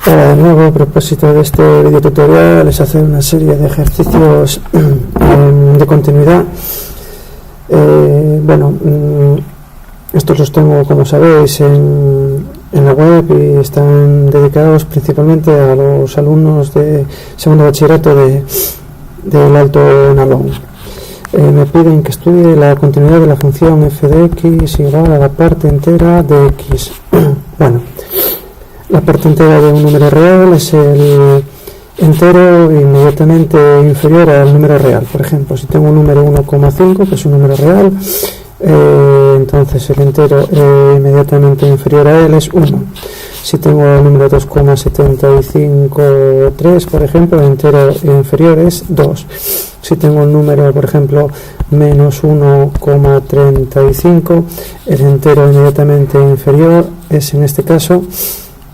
Hola de nuevo. A propósito de este video tutorial es hacer una serie de ejercicios de continuidad. Estos los tengo, como sabéis, en la web y están dedicados principalmente a los alumnos de segundo bachillerato del Alto Nalón. Me piden que estudie la continuidad de la función f de x igual a la parte entera de x. Bueno, la parte entera de un número real es el entero inmediatamente inferior al número real. Por ejemplo, si tengo un número 1,5, que es un número real, entonces el entero inmediatamente inferior a él es 1. Si tengo el número 2,753, por ejemplo, el entero inferior es 2. Si tengo un número, por ejemplo, menos 1,35, el entero inmediatamente inferior es, en este caso,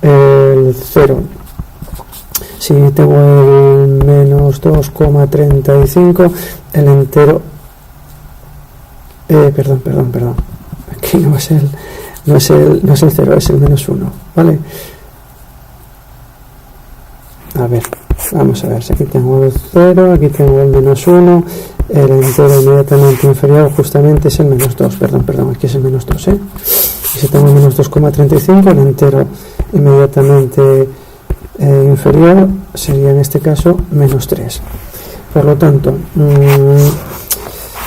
el 0. Si tengo el menos 2,35, el entero perdón, aquí no es el 0, es el menos 1, ¿vale? A ver, vamos a ver, si aquí tengo el 0, aquí tengo el menos 1, el entero inmediatamente inferior justamente es el menos 2, perdón, aquí es el menos 2, y si tengo el menos 2,35, el entero inmediatamente inferior sería en este caso menos 3. Por lo tanto,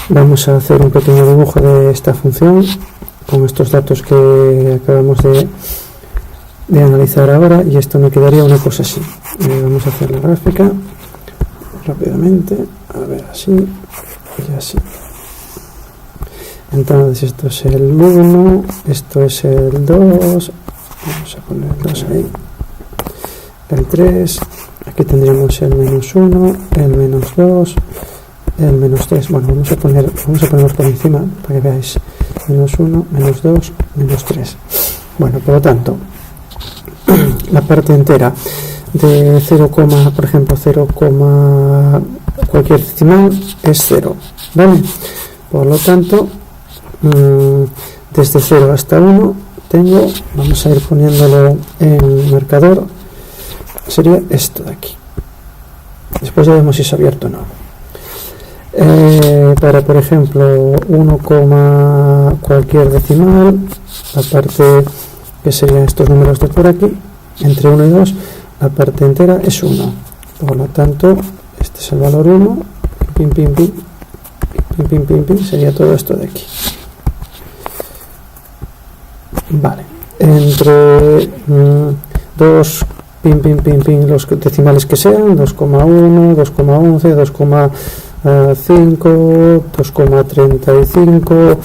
vamos a hacer un pequeño dibujo de esta función con estos datos que acabamos de analizar ahora, y esto me quedaría una cosa así. Vamos a hacer la gráfica rápidamente, a ver, así y así. Entonces esto es el 1, esto es el 2, vamos a poner el 2 ahí, el 3, aquí tendríamos el menos 1, el menos 2, el menos 3, bueno, vamos a ponerlos por encima para que veáis, menos 1, menos 2, menos 3. Bueno, por lo tanto, la parte entera de 0, por ejemplo, 0, cualquier decimal es 0, ¿vale? Por lo tanto, desde 0 hasta 1 tengo, vamos a ir poniéndolo en marcador, sería esto de aquí. Después ya vemos si es abierto o no. Para, por ejemplo, 1, cualquier decimal, la parte que serían estos números de por aquí, entre 1 y 2, la parte entera es 1. Por lo tanto, este es el valor 1, sería todo esto de aquí. Vale, entre 2, los decimales que sean, 2,1, 2,11, 2,5, 2,35,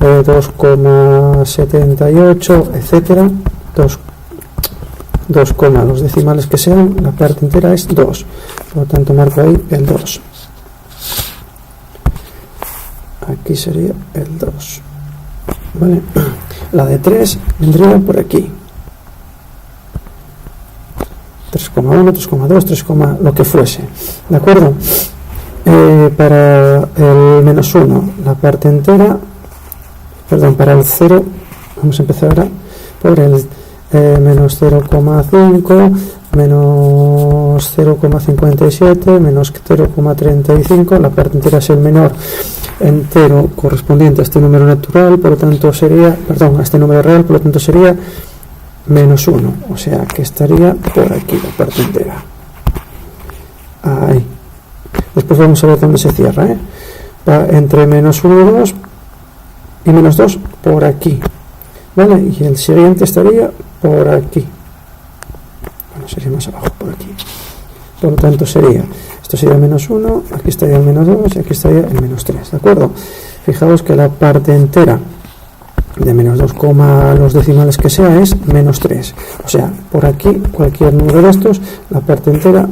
2,78, etcétera, 2, los decimales que sean, la parte entera es 2, por lo tanto marco ahí el 2. Aquí sería el 2, ¿vale? La de 3 vendría por aquí, 3,1, 3,2, 3, lo que fuese, ¿de acuerdo? Para el menos 1, la parte entera, para el 0, vamos a empezar ahora por el menos 0,5, menos 0,57, menos 0,35, la parte entera es el menor entero correspondiente a este número natural, por lo tanto sería, a este número real, por lo tanto sería menos 1, o sea que estaría por aquí la parte entera. Ahí. Después vamos a ver dónde se cierra, va entre menos 1 y 2 y menos 2 por aquí, ¿vale? Y el siguiente estaría por aquí, bueno, sería más abajo, por aquí. Por lo tanto esto sería menos 1, aquí estaría el menos 2 y aquí estaría el menos 3, ¿de acuerdo? Fijaos que la parte entera de menos 2, los decimales que sea es menos 3, o sea, por aquí cualquier número de estos, la parte entera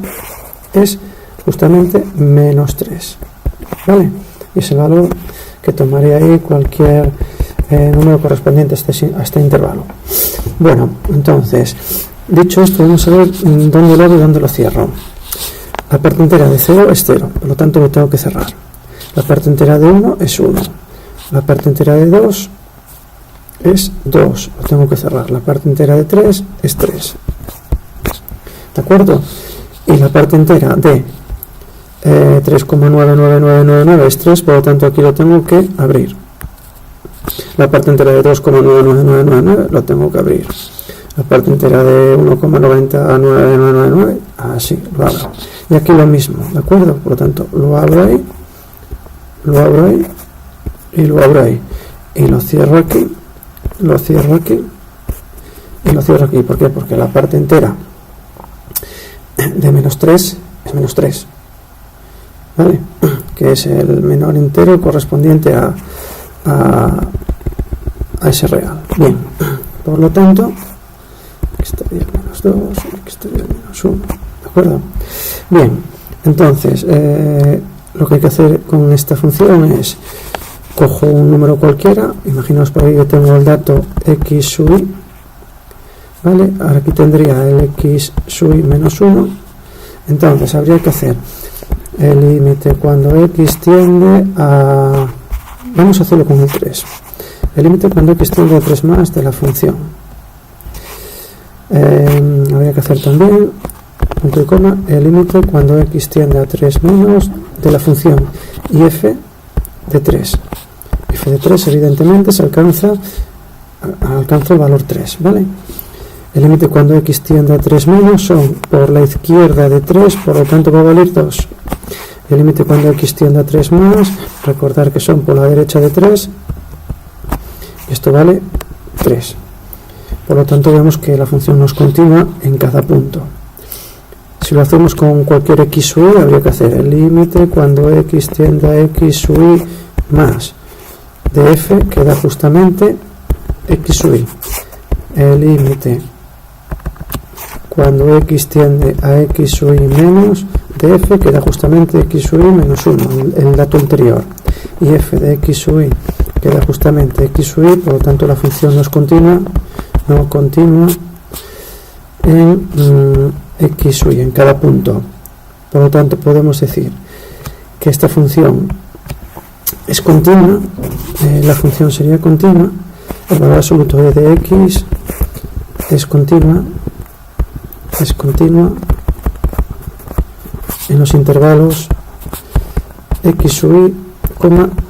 es justamente menos 3, ¿vale? Y es el valor que tomaría ahí cualquier número correspondiente a este intervalo. Bueno, entonces, dicho esto, vamos a ver dónde lo hago y dónde lo cierro. La parte entera de 0 es 0, por lo tanto lo tengo que cerrar. La parte entera de 1 es 1. La parte entera de 2 es 2, lo tengo que cerrar. La parte entera de 3 es 3. ¿de acuerdo? Y la parte entera de 3,99999 es 3, por lo tanto aquí lo tengo que abrir. La parte entera de 2,99999 lo tengo que abrir. La parte entera de 1,99999, así, lo abro. Y aquí lo mismo, ¿de acuerdo? Por lo tanto, lo abro ahí, lo abro ahí, y lo abro ahí. Y lo cierro aquí, lo cierro aquí, y lo cierro aquí. ¿Por qué? Porque la parte entera de menos 3 es menos 3, ¿vale? Que es el menor entero correspondiente a ese real. Bien, por lo tanto, aquí estaría el menos 2, aquí estaría el menos 1, ¿de acuerdo? Bien, entonces, lo que hay que hacer con esta función es, cojo un número cualquiera, imaginaos por ahí que tengo el dato x sub i, ¿vale? Ahora aquí tendría el x sub i menos 1, entonces habría que hacer el límite cuando x tiende a... Vamos a hacerlo con el 3. El límite cuando x tiende a 3 más de la función. Habría que hacer también, punto y coma, el límite cuando x tiende a 3 menos de la función. Y f de 3. F de 3 evidentemente se alcanza el valor 3, ¿vale? El límite cuando x tiende a 3 menos son por la izquierda de 3, por lo tanto va a valer 2. El límite cuando x tiende a 3 más, recordar que son por la derecha de 3, esto vale 3. Por lo tanto vemos que la función no es continua en cada punto. Si lo hacemos con cualquier x sub i, habría que hacer el límite cuando x tiende a x sub i más de f, que da justamente x sub i. El límite cuando x tiende a x sub i menos de f, que da justamente x sub i menos 1, el dato anterior. Y f de x sub i, que da justamente x sub i, por lo tanto la función no es continua, en x sub i, en cada punto. Por lo tanto podemos decir que esta función es continua, la función sería continua, el valor absoluto de x es continua en los intervalos x sub i,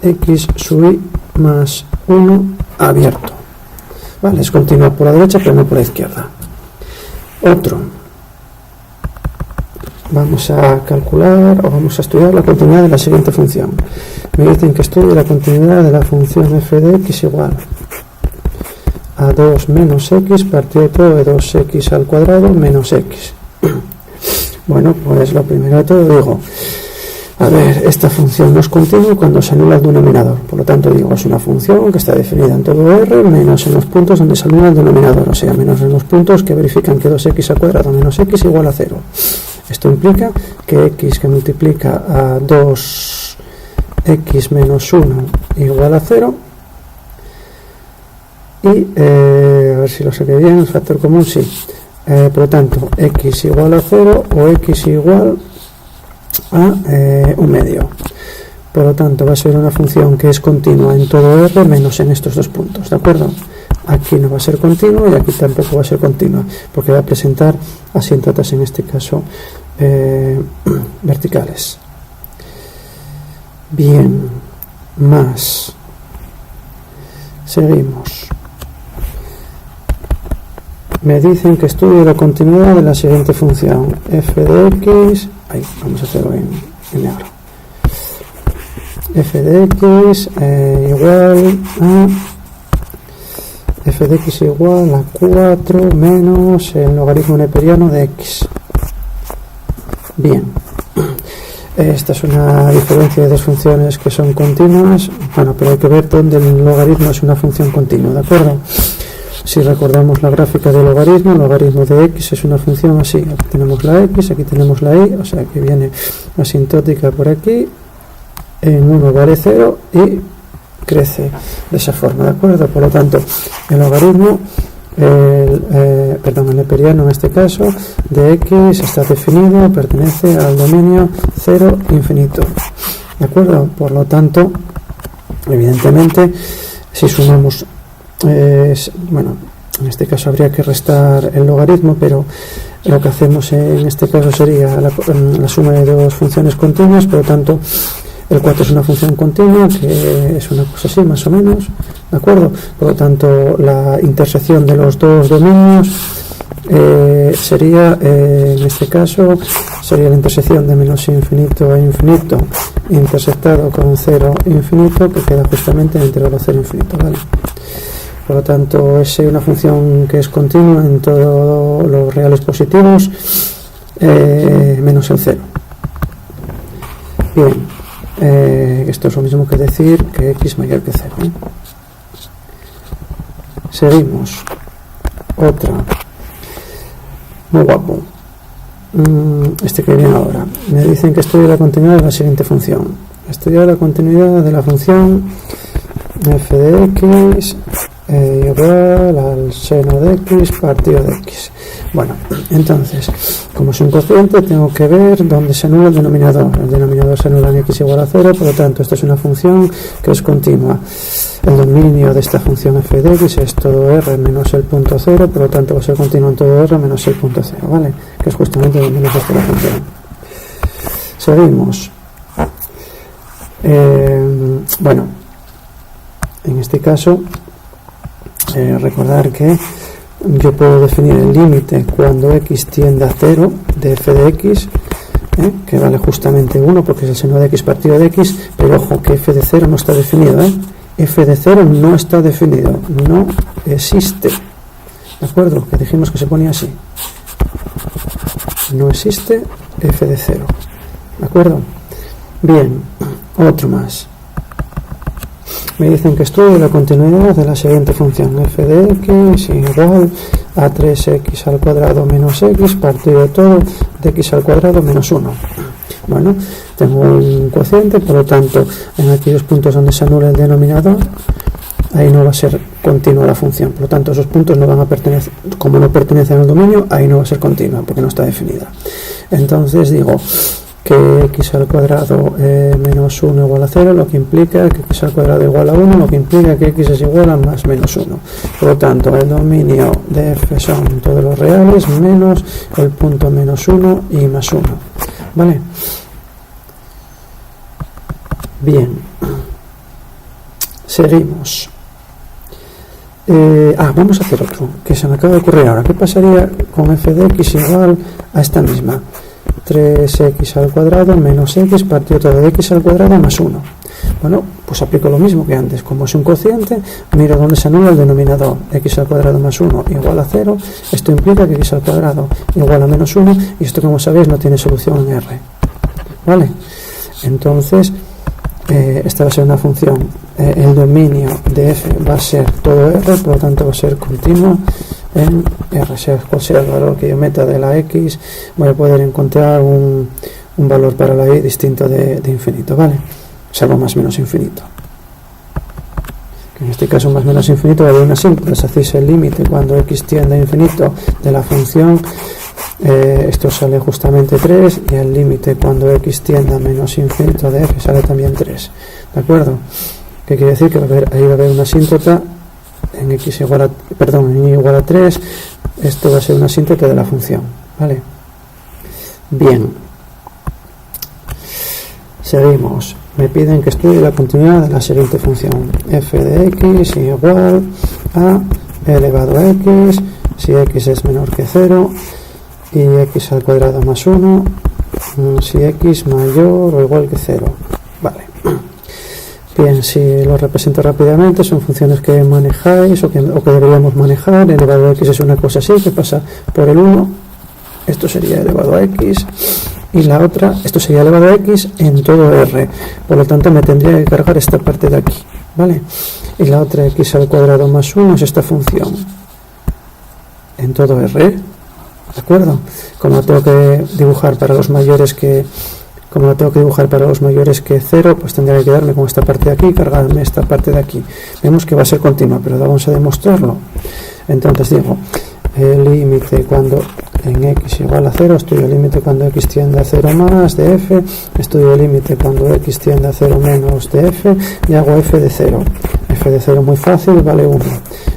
x sub i más 1 abierto. Vale, es continua por la derecha pero no por la izquierda. Otro. Vamos a calcular o vamos a estudiar la continuidad de la siguiente función. Me dicen que estudie la continuidad de la función f de x igual a 2 menos x partido todo de 2x al cuadrado menos x. Bueno, pues lo primero de todo digo, a ver, esta función no es continua cuando se anula el denominador. Por lo tanto digo, es una función que está definida en todo R menos en los puntos donde se anula el denominador, o sea, menos en los puntos que verifican que 2x al cuadrado menos x igual a 0. Esto implica que x que multiplica a 2x menos 1 igual a 0. Y, a ver si lo saqué bien, el factor común sí. Por lo tanto, x igual a 0 o x igual a 1 medio. Por lo tanto, va a ser una función que es continua en todo R menos en estos dos puntos, ¿de acuerdo? Aquí no va a ser continua y aquí tampoco va a ser continua, porque va a presentar asíntotas, en este caso, verticales. Bien, más. Seguimos. Me dicen que estudie la continuidad de la siguiente función. F de x, ahí, vamos a hacerlo en negro. F de x igual a f de x igual a 4 menos el logaritmo neperiano de x. Bien, esta es una diferencia de dos funciones que son continuas, bueno, pero hay que ver dónde el logaritmo es una función continua, ¿de acuerdo? Si recordamos la gráfica del logaritmo, el logaritmo de x es una función así, aquí tenemos la x, aquí tenemos la y, o sea que viene asintótica por aquí, en 1 vale 0 y crece de esa forma, ¿de acuerdo? Por lo tanto, el logaritmo, el neperiano en este caso, de x está definido, pertenece al dominio 0 infinito, ¿de acuerdo? Por lo tanto, evidentemente, si sumamos, bueno, en este caso habría que restar el logaritmo, pero lo que hacemos en este caso sería la suma de dos funciones continuas, por lo tanto el 4 es una función continua, que es una cosa así más o menos, ¿de acuerdo? Por lo tanto la intersección de los dos dominios sería, en este caso, sería la intersección de menos infinito a infinito intersectado con 0 infinito, que queda justamente en el intervalo 0 infinito, ¿vale? Por lo tanto, es una función que es continua en todos los reales positivos, menos el 0. Bien, esto es lo mismo que decir que x mayor que 0, ¿eh? Seguimos. Otra. Muy guapo. Este que viene ahora. Me dicen que estudie la continuidad de la siguiente función. Estudiar la continuidad de la función f de x igual al seno de x partido de x. Bueno, entonces, como es un cociente, tengo que ver dónde se anula el denominador. El denominador se anula en x igual a 0, por lo tanto, esta es una función que es continua. El dominio de esta función f de x es todo r menos el punto 0, por lo tanto va a ser continuo en todo r menos el punto 0, ¿vale? Que es justamente donde nos hace la función. Seguimos. Bueno, en este caso, recordar que yo puedo definir el límite cuando x tiende a 0 de f de x, que vale justamente 1 porque es el seno de x partido de x, pero ojo que f de 0 no está definido, f de 0 no está definido, no existe, ¿de acuerdo? Que dijimos que se ponía así, no existe f de 0, ¿de acuerdo? Bien, otro más. Me dicen que estudie la continuidad de la siguiente función f de x igual a 3x al cuadrado menos x partido de todo de x al cuadrado menos 1. Bueno, tengo un cociente, por lo tanto, en aquellos puntos donde se anula el denominador, ahí no va a ser continua la función. Por lo tanto, esos puntos no van a pertenecer, como no pertenecen al dominio, ahí no va a ser continua porque no está definida. Entonces digo que x al cuadrado menos 1 igual a 0, lo que implica que x al cuadrado igual a 1, lo que implica que x es igual a más menos 1. Por lo tanto, el dominio de f son todos los reales menos el punto menos 1 y más 1. ¿Vale? Bien. Seguimos. Vamos a hacer otro, que se me acaba de ocurrir ahora. ¿Qué pasaría con f de x igual a esta misma? 3x al cuadrado menos x partido todo de x al cuadrado más 1. Bueno, pues aplico lo mismo que antes. Como es un cociente, miro dónde se anula el denominador. X al cuadrado más 1 igual a 0. Esto implica que x al cuadrado igual a menos 1. Y esto, como sabéis, no tiene solución en R. ¿Vale? Entonces, esta va a ser una función. El dominio de f va a ser todo R, por lo tanto va a ser continuo en R, sea cual sea el valor que yo meta de la x, voy a poder encontrar un valor para la y distinto de infinito, ¿vale? Salvo más menos infinito. En este caso más menos infinito va a haber una simple, hacéis el límite cuando x tiende a infinito de la función, esto sale justamente 3, y el límite cuando x tiende a menos infinito de f sale también 3, ¿de acuerdo? ¿Qué quiere decir? Que ahí va a haber una asíntota en x igual a, en y igual a 3, esto va a ser una asíntota de la función, ¿vale? Bien, seguimos. Me piden que estudie la continuidad de la siguiente función, f de x igual a elevado a x si x es menor que 0 y x al cuadrado más 1 si x mayor o igual que 0, vale. Bien, si lo represento rápidamente, son funciones que manejáis o que deberíamos manejar. Elevado a x es una cosa así, que pasa por el 1. Esto sería elevado a x. Y la otra, esto sería elevado a x en todo R. Por lo tanto, me tendría que cargar esta parte de aquí, ¿vale? Y la otra, x al cuadrado más 1, es esta función. En todo R, ¿de acuerdo? Como tengo que dibujar para los mayores que... Como lo tengo que dibujar para los mayores que 0, pues tendré que quedarme con esta parte de aquí y cargarme esta parte de aquí. Vemos que va a ser continua, pero vamos a demostrarlo. Entonces digo, el límite cuando en x igual a 0, estudio el límite cuando x tiende a 0 más de f, estudio el límite cuando x tiende a 0 menos de f, y hago f de 0. F f de 0 muy fácil, vale 1.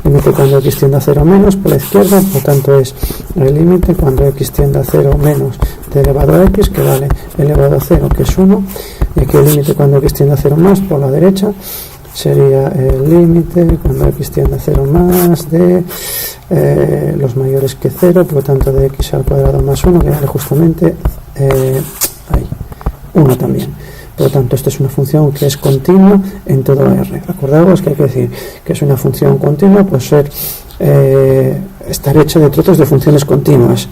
Límite cuando x tiende a 0 menos por la izquierda, por tanto es el límite cuando x tiende a 0 menos de elevado a x, que vale elevado a 0, que es 1. Y aquí el límite cuando x tiende a 0 más por la derecha sería el límite cuando x tiende a 0 más de los mayores que 0, por lo tanto de x al cuadrado más 1, que vale justamente 1 también. Por lo tanto, esta es una función que es continua en todo R. Acordaos que hay que decir que es una función continua, pues estar hecha de trozos de funciones continuas.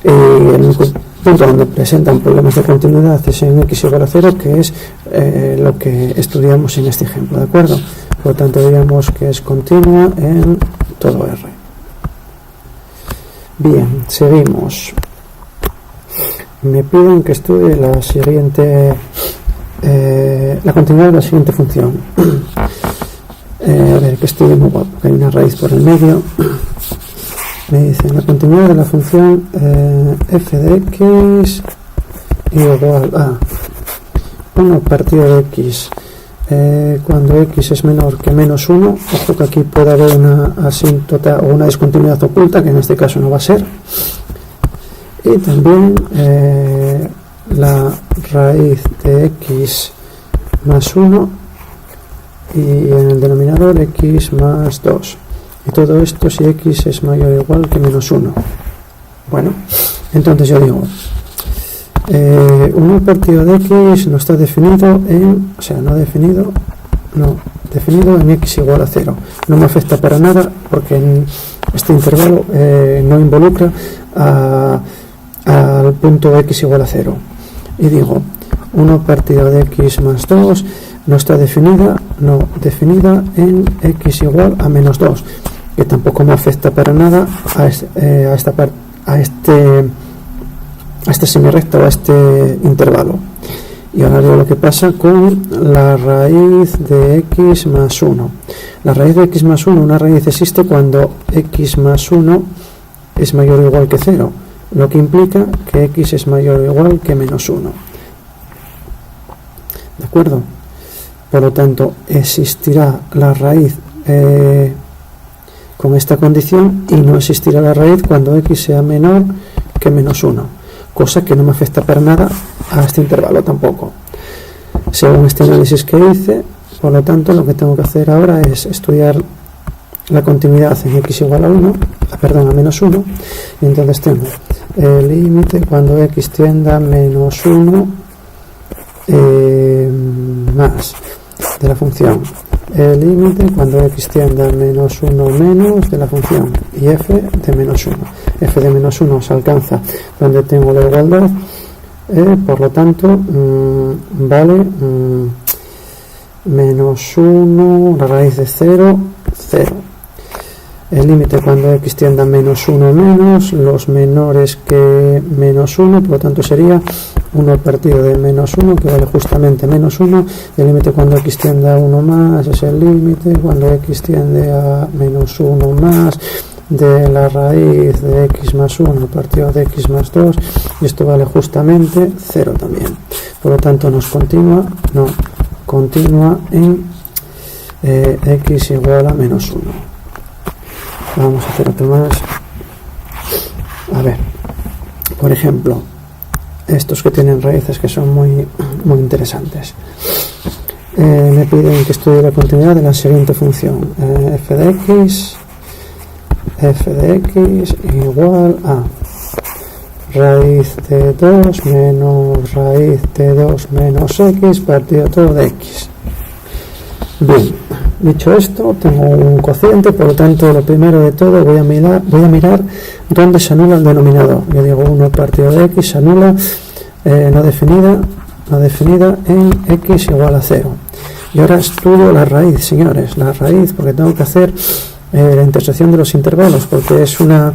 Y el único punto donde presentan problemas de continuidad es en x igual a 0, que es lo que estudiamos en este ejemplo, ¿de acuerdo? Por lo tanto, diríamos que es continua en todo R. Bien, seguimos. Me piden que estudie la siguiente, la continuidad de la siguiente función. A ver, que estudie muy guapo, que hay una raíz por el medio. Me dicen la continuidad de la función f de x igual a 1 partido de x cuando x es menor que menos 1. Ojo que aquí puede haber una asíntota o una discontinuidad oculta, que en este caso no va a ser. Y también la raíz de x más 1 y en el denominador x más 2. Y todo esto si x es mayor o igual que menos 1. Bueno, entonces yo digo, 1 partido de x no está definido en, definido en x igual a 0. No me afecta para nada porque en este intervalo no involucra al punto x igual a 0. Y digo, 1 partido de x más 2 no está definida en x igual a menos 2, que tampoco me afecta para nada a esta semirrecta o a este intervalo. Y ahora veo lo que pasa con la raíz de x más 1. La raíz de x más 1, una raíz existe cuando x más 1 es mayor o igual que 0, lo que implica que x es mayor o igual que menos 1. ¿De acuerdo? Por lo tanto, existirá la raíz con esta condición y no existirá la raíz cuando x sea menor que menos 1, cosa que no me afecta para nada a este intervalo tampoco. Según este análisis que hice, por lo tanto, lo que tengo que hacer ahora es estudiar la continuidad en x igual a menos 1, y entonces tengo el límite cuando x tienda a menos 1 más de la función, el límite cuando x tiende a menos 1 menos de la función, y f de menos 1. F de menos 1 se alcanza donde tengo la igualdad, por lo tanto vale menos 1, la raíz de 0, 0. El límite cuando x tiende a menos 1 menos, los menores que menos 1, por lo tanto sería 1 partido de menos 1, que vale justamente menos 1. El límite cuando x tiende a 1 más es el límite cuando x tiende a menos 1 más de la raíz de x más 1 partido de x más 2, y esto vale justamente 0 también. Por lo tanto continúa en x igual a menos 1. Vamos a hacer otro más. A ver, por ejemplo, estos que tienen raíces que son muy interesantes. Me piden que estudie la continuidad de la siguiente función, f de x igual a raíz de 2 menos raíz de 2 menos x partido todo de x. Bien, dicho esto, tengo un cociente, por lo tanto lo primero de todo voy a mirar dónde se anula el denominador. Yo digo 1 partido de x se anula no definida en x igual a 0. Y ahora estudio la raíz, señores, la raíz, porque tengo que hacer la intersección de los intervalos, porque es una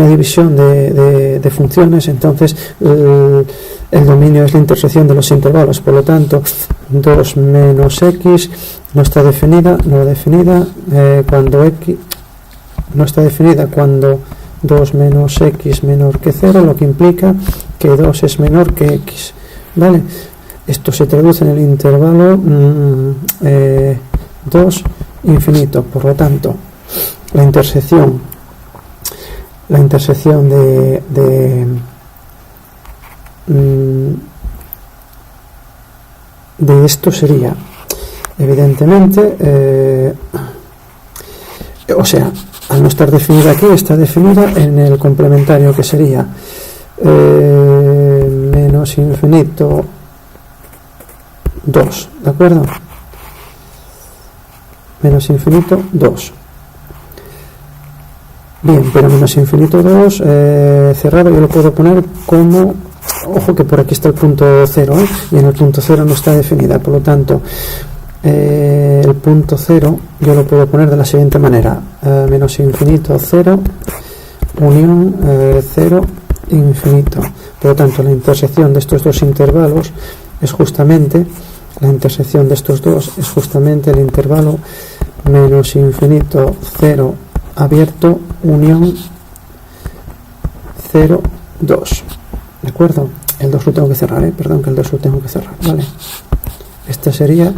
división de funciones. Entonces el dominio es la intersección de los intervalos, por lo tanto 2 menos x no está definida cuando x no está definida cuando 2 menos x menor que 0, lo que implica que 2 es menor que x, ¿vale? Esto se traduce en el intervalo 2 infinito. Por lo tanto, la intersección de esto sería, evidentemente, o sea, al no estar definida aquí, está definida en el complementario, que sería menos infinito 2, ¿de acuerdo? Menos infinito 2. Bien, pero menos infinito 2 cerrado yo lo puedo poner como, ojo que por aquí está el punto 0, y en el punto 0 no está definida, por lo tanto el punto 0 yo lo puedo poner de la siguiente manera: menos infinito 0 unión 0 infinito. Por lo tanto, la intersección de estos dos intervalos es justamente el intervalo menos infinito 0 abierto unión 0 2, ¿de acuerdo? El 2 lo tengo que cerrar, perdón, que el 2 lo tengo que cerrar, ¿vale? Esta sería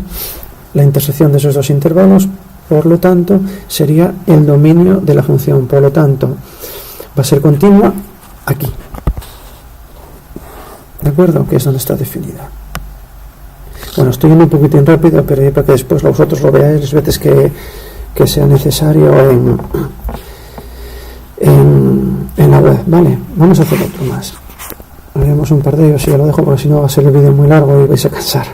la intersección de esos dos intervalos, por lo tanto sería el dominio de la función, por lo tanto va a ser continua aquí, ¿de acuerdo? Que es donde está definida. Bueno, estoy yendo un poquitín rápido, pero para que después vosotros lo veáis las veces que sea necesario en la web, ¿vale? Vamos a hacer otro más. Haremos un par de ellos y ya lo dejo, porque si no va a ser el vídeo muy largo y vais a cansar.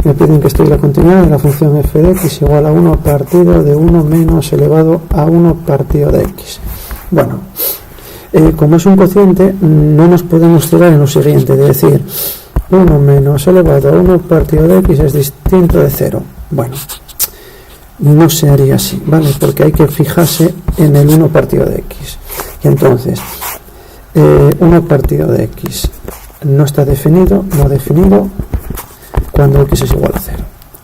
Me piden que estudie la continuidad de la función f de x igual a 1 partido de 1 menos elevado a 1 partido de x. Bueno, como es un cociente, no nos podemos cerrar en lo siguiente, de decir 1 menos elevado a 1 partido de x es distinto de 0. Bueno, no se haría así, ¿vale? Porque hay que fijarse en el 1 partido de x. Y entonces, 1 partido de x no está definido, cuando x es igual a 0,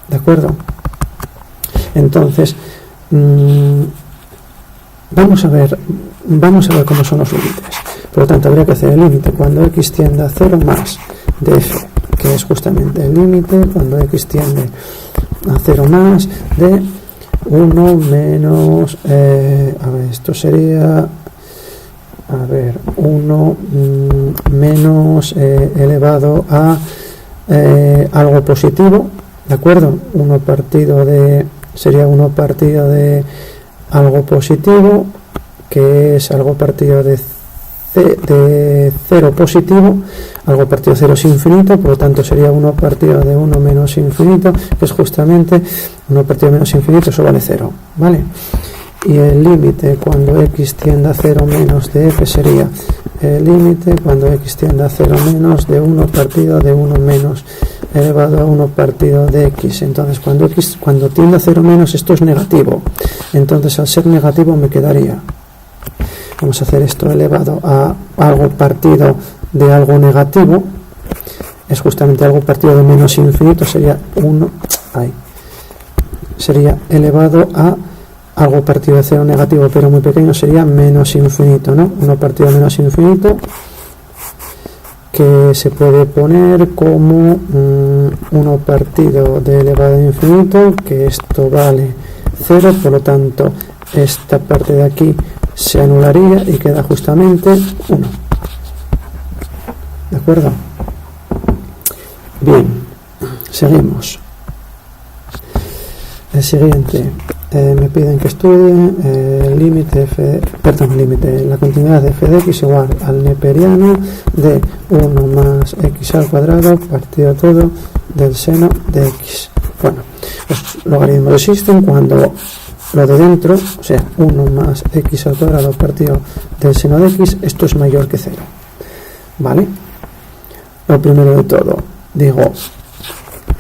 ¿de acuerdo? Entonces, vamos a ver cómo son los límites. Por lo tanto, habría que hacer el límite cuando x tiende a 0 más de f, que es justamente el límite cuando x tiende a 0 más de 1 menos, a ver, esto sería, 1 menos elevado a algo positivo, ¿de acuerdo? Sería 1 partido de algo positivo, que es algo partido de 0 positivo. Algo partido de 0 es infinito, por lo tanto sería 1 partido de 1 menos infinito, que es justamente 1 partido de menos infinito, eso vale 0, ¿vale? Y el límite cuando x tiende a 0 menos de f sería el límite cuando x tiende a 0 menos de 1 partido de 1 menos elevado a 1 partido de x. Entonces cuando tiende a 0 menos, esto es negativo, entonces al ser negativo me quedaría, vamos a hacer esto elevado a algo partido de algo negativo, es justamente algo partido de menos infinito, sería sería elevado a algo partido de 0 negativo pero muy pequeño, sería menos infinito, ¿no? 1 partido de menos infinito, que se puede poner como 1 partido de elevado a infinito, que esto vale 0, por lo tanto esta parte de aquí se anularía y queda justamente 1, ¿de acuerdo? Bien, seguimos. El siguiente, me piden que estudie la continuidad de f de x igual al neperiano de 1 más x al cuadrado partido todo del seno de x. Bueno, los logaritmos existen cuando lo de dentro, o sea, 1 más x al cuadrado partido del seno de x, esto es mayor que 0, ¿vale? Lo primero de todo, digo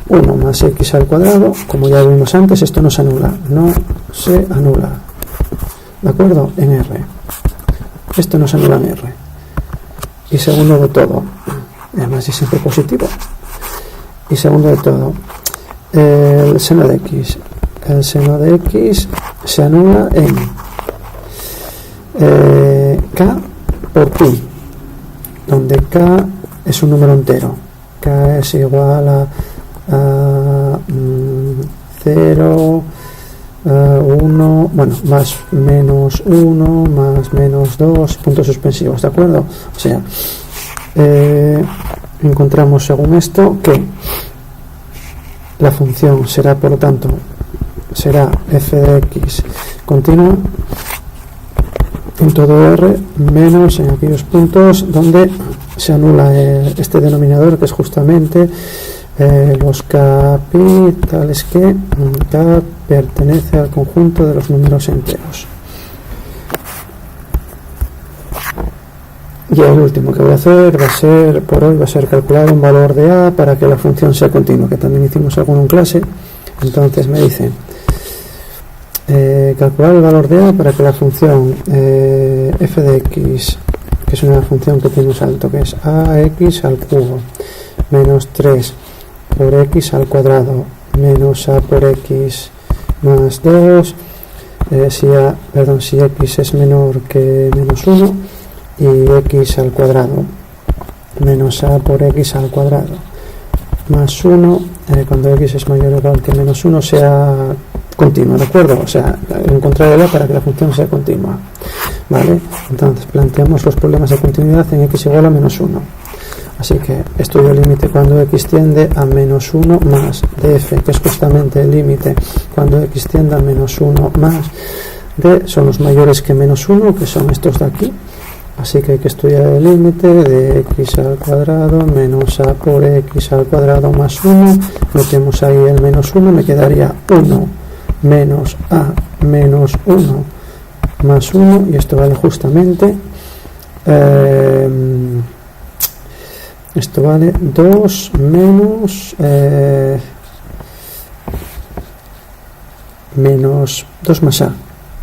1 más x al cuadrado, como ya vimos antes, esto no se anula, ¿de acuerdo? En R, esto no se anula en R. Y segundo de todo, además es siempre positivo, y segundo de todo, el seno de x se anula en k por pi, donde k es un número entero, k es igual a 0, 1, bueno, más menos 1, más menos 2, puntos suspensivos, ¿de acuerdo? O sea, encontramos según esto que la función será, por lo tanto, será f de x continua en todo R menos en aquellos puntos donde se anula este denominador, que es justamente los capitales que K pertenece al conjunto de los números enteros. Y el último que voy a hacer por hoy va a ser calcular un valor de A para que la función sea continua, que también hicimos alguno en clase. Entonces me dicen calcular el valor de A para que la función f de x, que es una función que tiene un salto, que es ax al cubo menos 3 por x al cuadrado menos a por x más 2, si x es menor que menos 1, y x al cuadrado menos a por x al cuadrado más 1, cuando x es mayor o igual que menos 1 sea continua, ¿de acuerdo? O sea, encontrar el A para que la función sea continua, ¿vale? Entonces planteamos los problemas de continuidad en x igual a menos 1. Así que estudio el límite cuando x tiende a menos 1 más de f, que es justamente el límite cuando x tiende a menos 1 más de, son los mayores que menos 1, que son estos de aquí. Así que hay que estudiar el límite de x al cuadrado menos a por x al cuadrado más 1. Metemos ahí el menos 1, me quedaría 1 menos a menos 1 más 1, y esto vale justamente esto vale 2 menos menos 2 más a,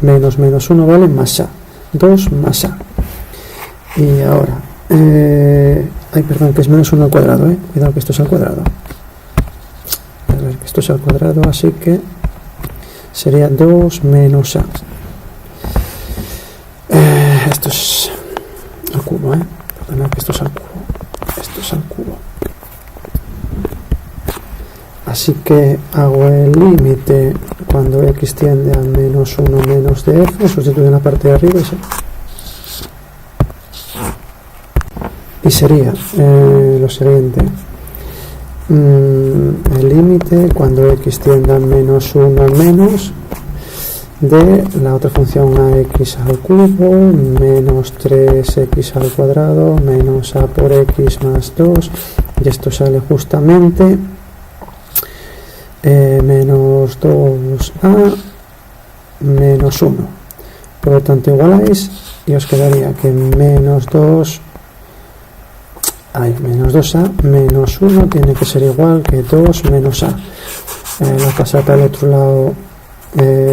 menos 1 vale más a, 2 más a. Y ahora perdón, que es menos 1 al cuadrado, cuidado que esto es al cuadrado, a ver, que esto es al cuadrado, así que sería 2 menos a, esto es al cubo, perdona, que esto es al cubo, esto es al cubo. Así que hago el límite cuando x tiende a menos 1 menos de f, sustituyo en la parte de arriba y sería lo siguiente, el límite cuando x tiende a menos 1 menos de la otra función ax al cubo menos 3x al cuadrado menos a por x más 2, y esto sale justamente menos 2a menos 1. Por lo tanto igualáis y os quedaría que menos 2a menos 1 tiene que ser igual que 2 menos a. La pasada al otro lado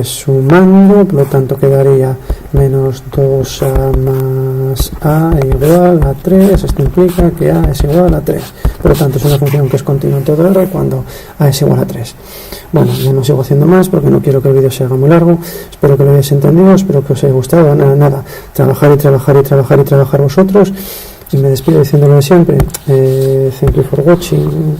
sumando, por lo tanto quedaría menos 2a más a igual a 3. Esto implica que a es igual a 3. Por lo tanto es una función que es continua en todo R cuando a es igual a 3. Bueno, ya no sigo haciendo más porque no quiero que el vídeo se haga muy largo. Espero que lo hayáis entendido, espero que os haya gustado. Nada, trabajar vosotros. Y me despido diciendo lo de siempre. Thank you for watching.